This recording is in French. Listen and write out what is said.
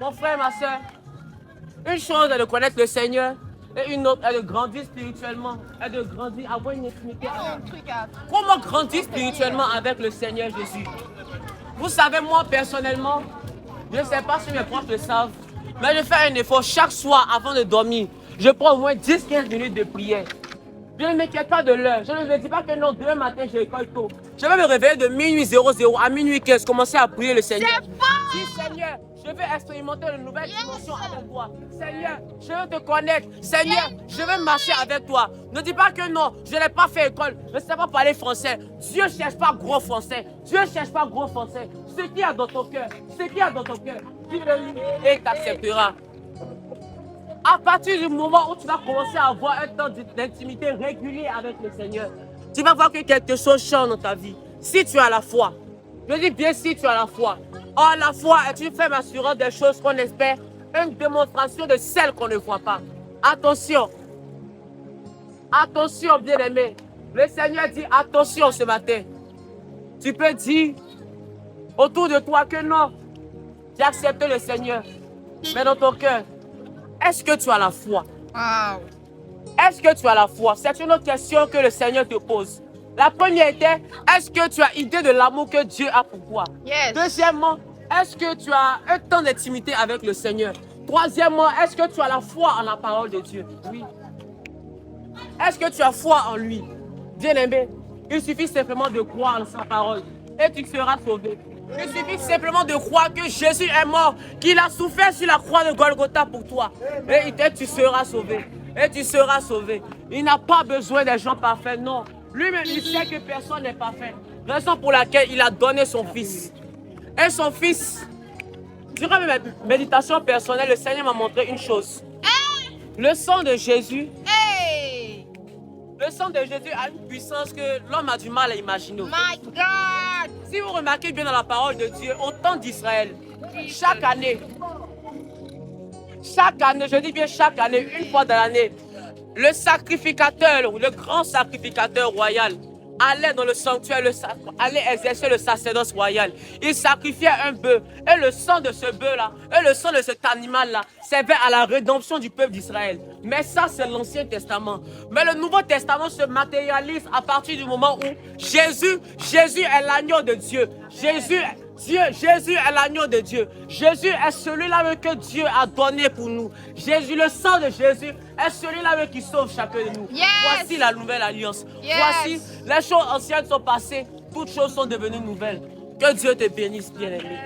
Mon frère, ma soeur, une chose est de connaître le Seigneur et une autre est de grandir spirituellement, est de grandir, avoir une intimité. Comment grandir spirituellement avec le Seigneur Jésus? Vous savez, moi personnellement, je ne sais pas si mes proches le savent, mais je fais un effort chaque soir avant de dormir. Je prends au moins 10-15 minutes de prière. Je ne m'inquiète pas de l'heure. Je ne me dis pas que non, demain matin, je l'école tôt. Je vais me réveiller de minuit 00 à minuit 15, commencer à prier le Seigneur. Dis, Seigneur, je veux expérimenter une nouvelle dimension avec toi. Seigneur, je veux te connaître. Seigneur, je veux marcher avec toi. Ne dis pas que non, je n'ai pas fait école, je ne sais pas parler français. Dieu ne cherche pas gros français. Dieu ne cherche pas gros français. Ce qu'il y a dans ton cœur, dis-le-lui et il t'acceptera. À partir du moment où tu vas commencer à avoir un temps d'intimité régulier avec le Seigneur, tu vas voir que quelque chose change dans ta vie. Si tu as la foi, je dis bien si tu as la foi. Or, la foi est une ferme assurance des choses qu'on espère, une démonstration de celles qu'on ne voit pas. Attention, attention bien-aimé. Le Seigneur dit attention ce matin. Tu peux dire autour de toi que non, j'ai accepté le Seigneur, mais dans ton cœur, est-ce que tu as la foi? Wow. Est-ce que tu as la foi? C'est une autre question que le Seigneur te pose. La première était, est-ce que tu as idée de l'amour que Dieu a pour toi? Yes. Deuxièmement, est-ce que tu as un temps d'intimité avec le Seigneur? Troisièmement, est-ce que tu as la foi en la parole de Dieu? Oui. Est-ce que tu as foi en lui? Bien-aimé, il suffit simplement de croire en sa parole et tu seras sauvé. Il suffit simplement de croire que Jésus est mort, qu'il a souffert sur la croix de Golgotha pour toi. Et tu seras sauvé. Et tu seras sauvé. Il n'a pas besoin des gens parfaits, non. Lui-même, il sait que personne n'est parfait. Raison pour laquelle il a donné son fils. Et son fils, durant mes méditations personnelles, le Seigneur m'a montré une chose. Le sang de Jésus, le sang de Jésus a une puissance que l'homme a du mal à imaginer. My God. Si vous remarquez bien dans la parole de Dieu, au temps d'Israël, chaque année, je dis bien chaque année, une fois dans l'année, le sacrificateur, le grand sacrificateur royal, allait dans le sanctuaire, allait exercer le sacerdoce royal. Il sacrifiait un bœuf. Et le sang de ce bœuf-là, et le sang de cet animal-là, servait à la rédemption du peuple d'Israël. Mais ça, c'est l'Ancien Testament. Mais le Nouveau Testament se matérialise à partir du moment où Jésus est l'agneau de Dieu. Jésus est l'agneau de Dieu. Jésus est celui-là que Dieu a donné pour nous. Jésus, le sang de Jésus est celui-là qui sauve chacun de nous. Yes. Voici la nouvelle alliance. Yes. Voici, les choses anciennes sont passées, toutes choses sont devenues nouvelles. Que Dieu te bénisse, bien-aimé.